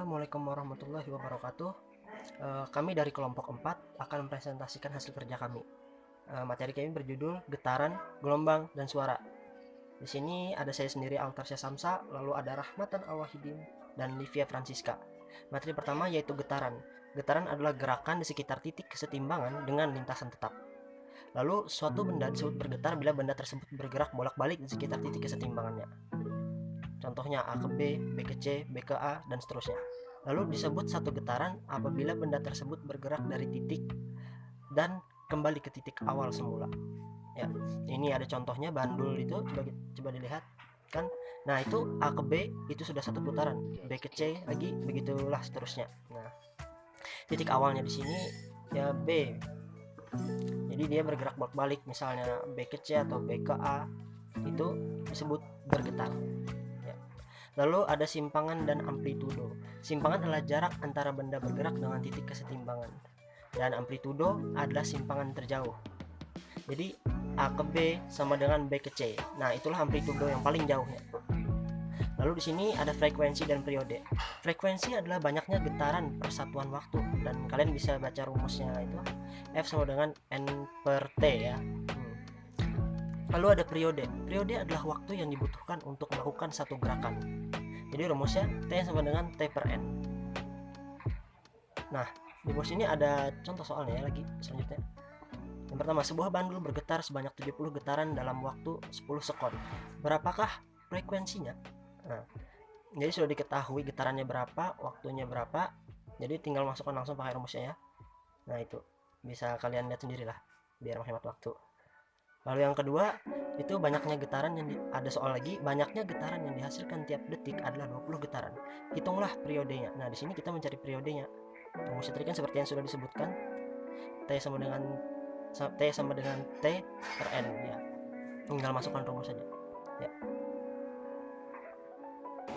Assalamualaikum warahmatullahi wabarakatuh. Kami dari kelompok 4 akan mempresentasikan hasil kerja kami. Materi kami berjudul Getaran, Gelombang, dan Suara. Di sini ada saya sendiri, Altarsya Samsa, lalu ada Rahmatan Al-Wahidin dan Livia Francisca. Materi pertama yaitu getaran. Getaran adalah gerakan di sekitar titik kesetimbangan dengan lintasan tetap. Lalu suatu benda disebut bergetar bila benda tersebut bergerak bolak-balik di sekitar titik kesetimbangannya. Contohnya A ke B, B ke C, B ke A, dan seterusnya. Lalu disebut satu getaran apabila benda tersebut bergerak dari titik dan kembali ke titik awal semula. Ya, ini ada contohnya bandul itu, coba dilihat kan. Nah, itu A ke B itu sudah satu putaran, B ke C lagi, begitulah seterusnya. Nah, titik awalnya di sini ya B. Jadi dia bergerak bolak-balik, misalnya B ke C atau B ke A, itu disebut bergetar. Lalu ada simpangan dan amplitudo. Simpangan adalah jarak antara benda bergerak dengan titik kesetimbangan, dan amplitudo adalah simpangan terjauh. Jadi A ke B sama dengan B ke C. Nah, itulah amplitudo yang paling jauhnya. Lalu di sini ada frekuensi dan periode. Frekuensi adalah banyaknya getaran per satuan waktu, dan kalian bisa baca rumusnya, itu F sama dengan N per T ya. Lalu ada periode. Periode adalah waktu yang dibutuhkan untuk melakukan satu gerakan. Jadi rumusnya T sama dengan T per N. Nah, di bawah sini ada contoh soalnya ya, lagi selanjutnya. Yang pertama, sebuah bandul bergetar sebanyak 70 getaran dalam waktu 10 sekon. Berapakah frekuensinya? Nah, jadi sudah diketahui getarannya berapa, waktunya berapa. Jadi tinggal masukkan langsung pakai rumusnya ya. Nah, itu bisa kalian lihat sendirilah biar menghemat waktu. Lalu yang kedua, itu banyaknya getaran ada soal lagi, banyaknya getaran yang dihasilkan tiap detik adalah 20 getaran. Hitunglah periodenya. Nah, di sini kita mencari periodenya. Rumusnya tadi kan seperti yang sudah disebutkan, T sama dengan T per N ya. Tinggal masukkan rumus saja. Ya.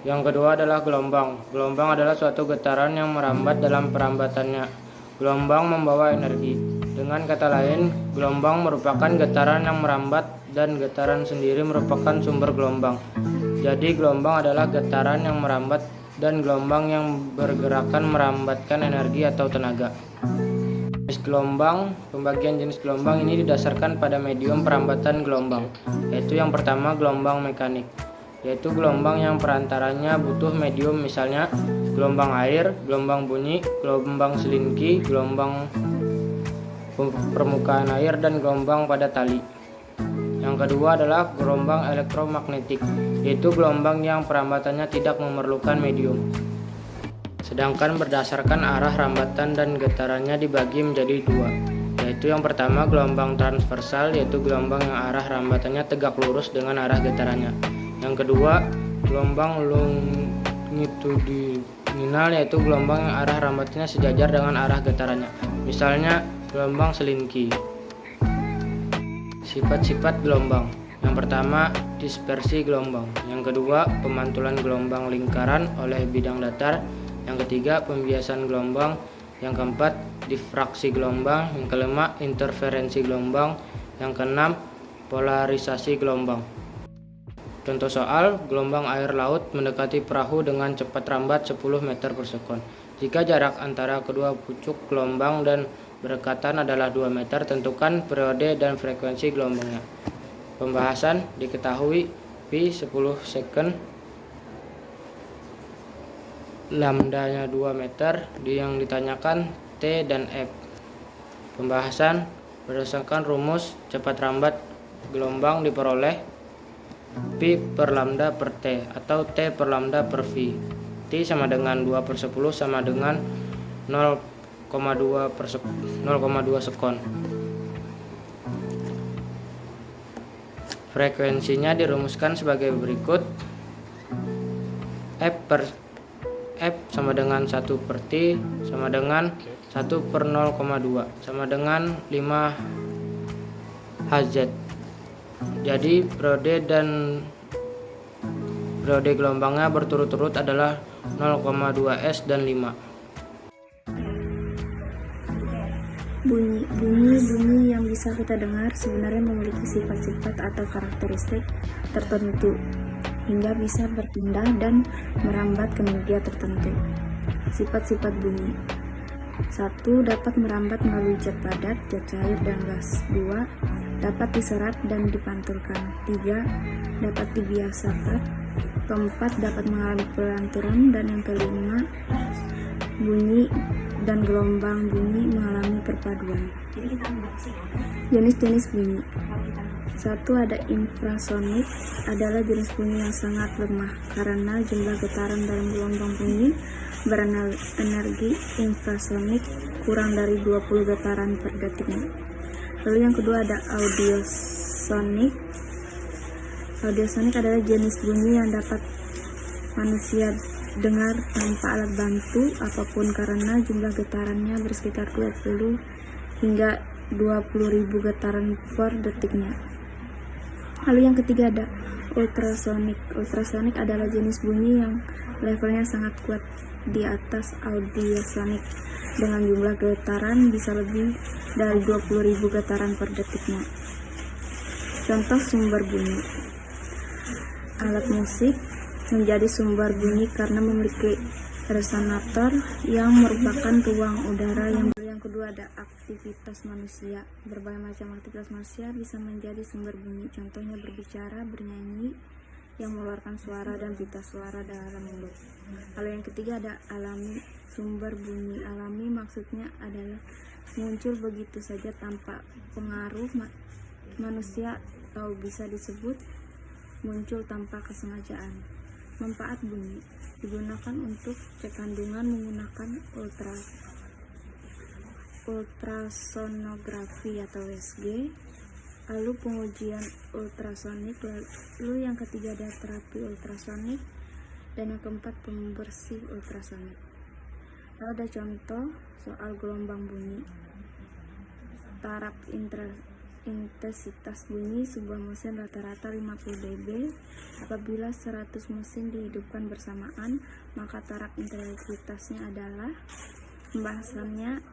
Yang kedua adalah gelombang. Gelombang adalah suatu getaran yang merambat dalam perambatannya. Gelombang membawa energi. Dengan kata lain, gelombang merupakan getaran yang merambat dan getaran sendiri merupakan sumber gelombang. Jadi gelombang adalah getaran yang merambat dan gelombang yang bergerakan merambatkan energi atau tenaga. Jenis gelombang, pembagian jenis gelombang ini didasarkan pada medium perambatan gelombang, yaitu yang pertama gelombang mekanik, yaitu gelombang yang perantaranya butuh medium, misalnya gelombang air, gelombang bunyi, gelombang selinki, gelombang permukaan air, dan gelombang pada tali. Yang kedua adalah gelombang elektromagnetik, yaitu gelombang yang perambatannya tidak memerlukan medium. Sedangkan berdasarkan arah rambatan dan getarannya dibagi menjadi dua, yaitu yang pertama gelombang transversal, yaitu gelombang yang arah rambatannya tegak lurus dengan arah getarannya. Yang kedua, gelombang longitudinal, yaitu gelombang yang arah rambatannya sejajar dengan arah getarannya. Misalnya gelombang selinki. Sifat-sifat gelombang. Yang pertama, dispersi gelombang. Yang kedua, pemantulan gelombang lingkaran oleh bidang datar. Yang ketiga, pembiasan gelombang. Yang keempat, difraksi gelombang. Yang kelima, interferensi gelombang. Yang keenam, polarisasi gelombang. Contoh soal, gelombang air laut mendekati perahu dengan cepat rambat 10 meter per sekon. Jika jarak antara kedua pucuk gelombang dan berdekatan adalah 2 meter, tentukan periode dan frekuensi gelombangnya. Pembahasan, diketahui pi 10 second, lambdanya 2 meter, yang ditanyakan T dan F. Pembahasan, berdasarkan rumus cepat rambat gelombang diperoleh pi per lambda per T atau T per lambda per V. T sama dengan 2 per 10 sama dengan 0,2 sekon. Frekuensinya dirumuskan sebagai berikut. F sama dengan 1 per T sama dengan 1 per 0,2 sama dengan 5 Hz. Jadi periode gelombangnya berturut-turut adalah 0,2 S dan 5. Bunyi yang bisa kita dengar sebenarnya memiliki sifat-sifat atau karakteristik tertentu hingga bisa berpindah dan merambat ke media tertentu. Sifat-sifat bunyi. 1. Dapat merambat melalui zat padat, zat cair, dan gas. 2. Dapat diserap dan dipantulkan. 3. Dapat dibiasakan. Keempat, dapat mengalami pelanturan. Dan yang kelima, bunyi dan gelombang bunyi mengalami perpaduan. Jenis-jenis bunyi. 1. Ada infrasonik, adalah jenis bunyi yang sangat lemah karena jumlah getaran dalam gelombang bunyi berenergi infrasonik kurang dari 20 getaran per detiknya. Lalu yang kedua ada audiosonik. Audiosonik adalah jenis bunyi yang dapat manusia dengar tanpa alat bantu apapun karena jumlah getarannya bersekitar 20 hingga 20.000 getaran per detiknya. Lalu yang ketiga ada ultrasonik. Ultrasonik adalah jenis bunyi yang levelnya sangat kuat di atas audiosonik dengan jumlah getaran bisa lebih dari 20.000 getaran per detiknya. Contoh sumber bunyi. Alat musik menjadi sumber bunyi karena memiliki resonator yang merupakan ruang udara. Yang kedua ada aktivitas manusia. Berbagai macam aktivitas manusia bisa menjadi sumber bunyi. Contohnya berbicara, bernyanyi yang mengeluarkan suara dan pita suara dalam mulut. Lalu yang ketiga ada alami. Sumber bunyi alami maksudnya adalah muncul begitu saja tanpa pengaruh manusia atau bisa disebut muncul tanpa kesengajaan. Manfaat bunyi digunakan untuk cek kandungan menggunakan ultrasonografi atau USG. Lalu pengujian ultrasonik. Lalu yang ketiga ada terapi ultrasonik, dan yang keempat pembersih ultrasonik. Lalu ada contoh soal gelombang bunyi. Taraf intensitas bunyi sebuah mesin rata-rata 50 dB. Apabila 100 mesin dihidupkan bersamaan, maka taraf intensitasnya adalah, pembahasannya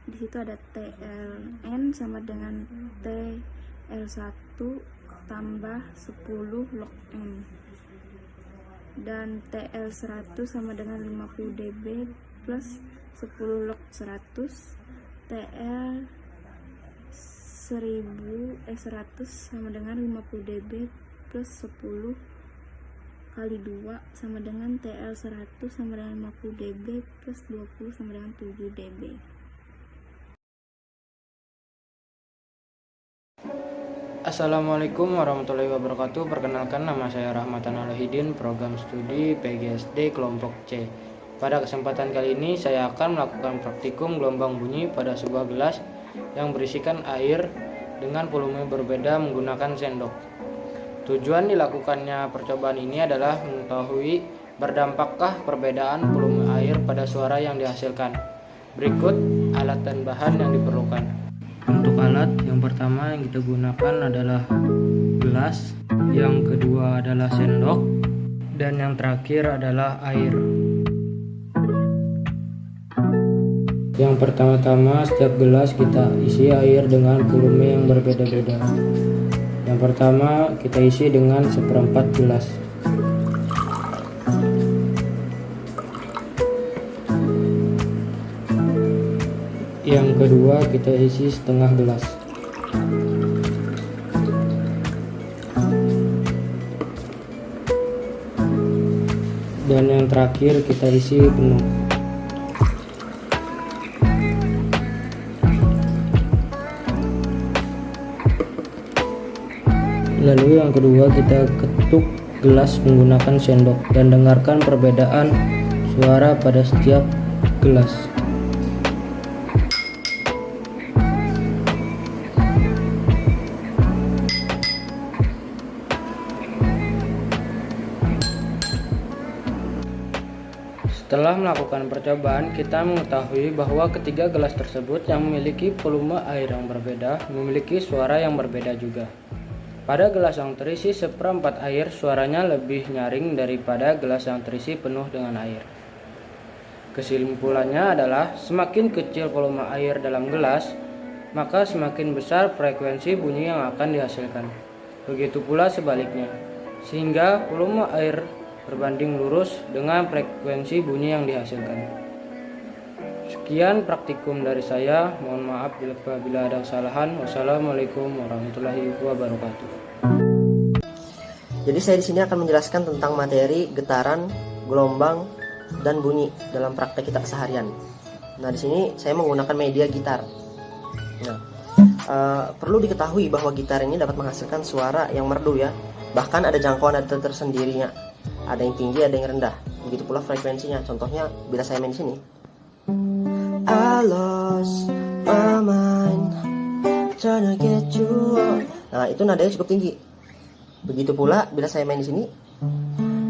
di situ ada TLN sama dengan TL1 tambah 10 log N, dan TL100 sama dengan 50 dB plus 10 log 100. TL 100 sama dengan 50 dB plus 10 kali 2 sama dengan TL 100 sama dengan 50 dB plus 20 sama dengan 7 dB. Assalamualaikum warahmatullahi wabarakatuh. Perkenalkan, nama saya Rahmatan Alhidin, program studi PGSD kelompok C. Pada kesempatan kali ini saya akan melakukan praktikum gelombang bunyi pada sebuah gelas yang berisikan air dengan volume berbeda menggunakan sendok. Tujuan dilakukannya percobaan ini adalah mengetahui berdampakkah perbedaan volume air pada suara yang dihasilkan. Berikut alat dan bahan yang diperlukan. Untuk alat, yang pertama yang kita gunakan adalah gelas, yang kedua adalah sendok, dan yang terakhir adalah air. Yang pertama-tama, setiap gelas kita isi air dengan volume yang berbeda-beda. Yang pertama kita isi dengan 1/4 gelas. Yang kedua kita isi setengah gelas. Dan yang terakhir kita isi penuh. Lalu yang kedua kita ketuk gelas menggunakan sendok dan dengarkan perbedaan suara pada setiap gelas. Setelah melakukan percobaan, kita mengetahui bahwa ketiga gelas tersebut yang memiliki volume air yang berbeda memiliki suara yang berbeda juga. Pada gelas yang terisi 1/4 air, suaranya lebih nyaring daripada gelas yang terisi penuh dengan air. Kesimpulannya adalah semakin kecil volume air dalam gelas, maka semakin besar frekuensi bunyi yang akan dihasilkan. Begitu pula sebaliknya, sehingga volume air berbanding lurus dengan frekuensi bunyi yang dihasilkan. Sekian praktikum dari saya. Mohon maaf bila ada kesalahan. Wassalamualaikum warahmatullahi wabarakatuh. Jadi saya di sini akan menjelaskan tentang materi getaran, gelombang, dan bunyi dalam praktek kita keseharian. Nah, di sini saya menggunakan media gitar. Nah, perlu diketahui bahwa gitar ini dapat menghasilkan suara yang merdu ya. Bahkan ada jangkauan nada tersendirinya. Ada yang tinggi, ada yang rendah. Begitu pula frekuensinya. Contohnya bila saya main di sini. I lost my mind trying to get you on. Nah, itu nadanya cukup tinggi. Begitu pula bila saya main di sini.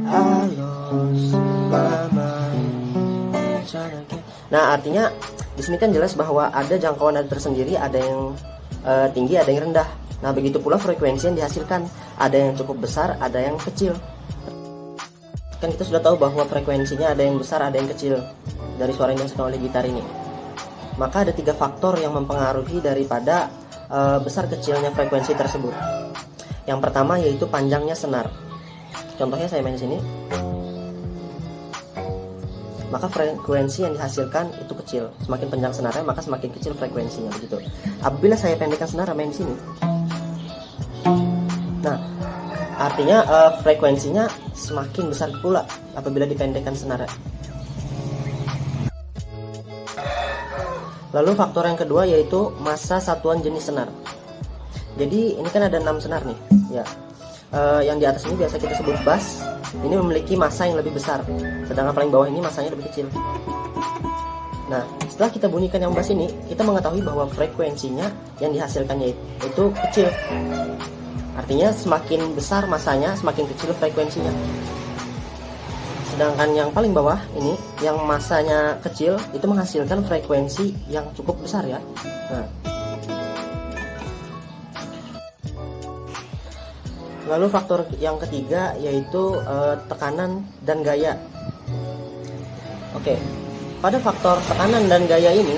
I lost my mind trying to get. Nah, artinya di sini kan jelas bahwa ada jangkauan nada tersendiri, ada yang tinggi, ada yang rendah. Nah, begitu pula frekuensi yang dihasilkan, ada yang cukup besar, ada yang kecil. Kan kita sudah tahu bahwa frekuensinya ada yang besar, ada yang kecil dari suara yang dihasilkan oleh gitar ini. Maka ada 3 faktor yang mempengaruhi daripada besar kecilnya frekuensi tersebut. Yang pertama yaitu panjangnya senar. Contohnya saya main di sini. Maka frekuensi yang dihasilkan itu kecil. Semakin panjang senarnya, maka semakin kecil frekuensinya, begitu. Apabila saya pendekkan senar main di sini. Nah, artinya frekuensinya semakin besar pula apabila dipendekkan senarnya. Lalu faktor yang kedua yaitu massa satuan jenis senar. Jadi ini kan ada 6 senar nih, ya. Yang di atas ini biasa kita sebut bass. Ini memiliki massa yang lebih besar, sedangkan paling bawah ini massanya lebih kecil. Nah, setelah kita bunyikan yang bass ini, kita mengetahui bahwa frekuensinya yang dihasilkannya itu kecil. Artinya semakin besar massanya, semakin kecil frekuensinya. Sedangkan yang paling bawah ini, yang massanya kecil, itu menghasilkan frekuensi yang cukup besar ya. Nah. Lalu faktor yang ketiga yaitu tekanan dan gaya. Oke, pada faktor tekanan dan gaya ini,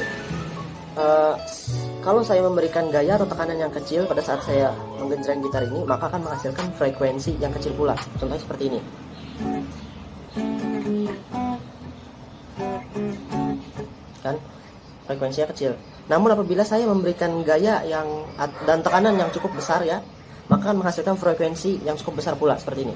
kalau saya memberikan gaya atau tekanan yang kecil pada saat saya menggenjreng gitar ini, maka akan menghasilkan frekuensi yang kecil pula. Contohnya seperti ini. Kan frekuensinya kecil. Namun apabila saya memberikan gaya dan tekanan yang cukup besar ya, maka akan menghasilkan frekuensi yang cukup besar pula seperti ini.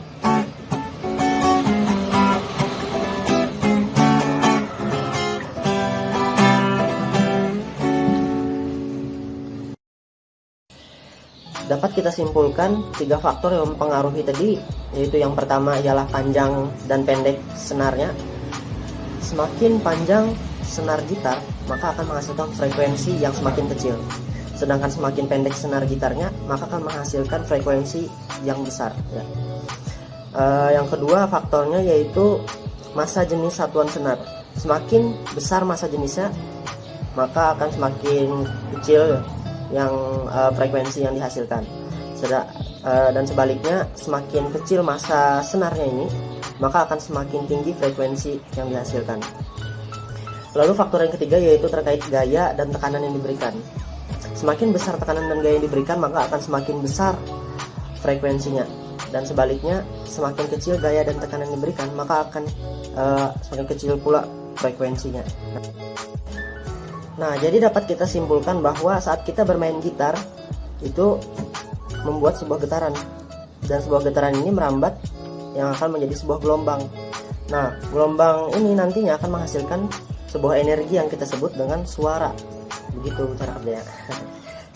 Dapat kita simpulkan 3 faktor yang mempengaruhi tadi, yaitu yang pertama ialah panjang dan pendek senarnya. Semakin panjang senar gitar, maka akan menghasilkan frekuensi yang semakin kecil. Sedangkan semakin pendek senar gitarnya, maka akan menghasilkan frekuensi yang besar ya. Yang kedua faktornya yaitu massa jenis satuan senar. Semakin besar massa jenisnya, maka akan semakin kecil yang frekuensi yang dihasilkan. Dan sebaliknya, semakin kecil massa senarnya ini, maka akan semakin tinggi frekuensi yang dihasilkan. Lalu faktor yang ketiga yaitu terkait gaya dan tekanan yang diberikan. Semakin besar tekanan dan gaya yang diberikan, maka akan semakin besar frekuensinya. Dan sebaliknya, semakin kecil gaya dan tekanan yang diberikan, maka akan semakin kecil pula frekuensinya. Nah, jadi dapat kita simpulkan bahwa saat kita bermain gitar, itu membuat sebuah getaran. Dan sebuah getaran ini merambat yang akan menjadi sebuah gelombang. Nah, gelombang ini nantinya akan menghasilkan sebuah energi yang kita sebut dengan suara. Begitu cara kerjanya.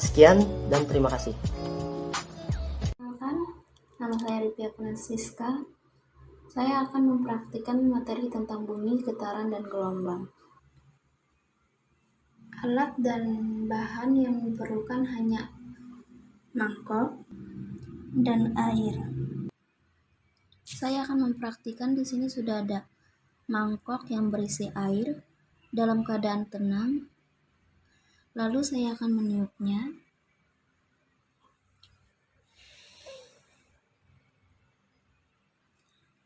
Sekian dan terima kasih. Nama saya Ripia Francisca. Saya akan mempraktikkan materi tentang bunyi, getaran, dan gelombang. Alat dan bahan yang diperlukan hanya mangkok dan air. Saya akan mempraktikkan di sini sudah ada mangkok yang berisi air dalam keadaan tenang. Lalu saya akan meniupnya.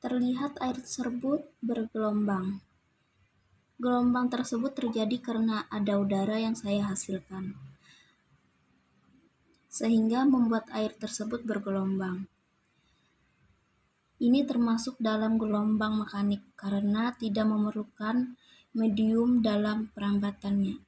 Terlihat air tersebut bergelombang. Gelombang tersebut terjadi karena ada udara yang saya hasilkan, sehingga membuat air tersebut bergelombang. Ini termasuk dalam gelombang mekanik karena tidak memerlukan medium dalam perambatannya.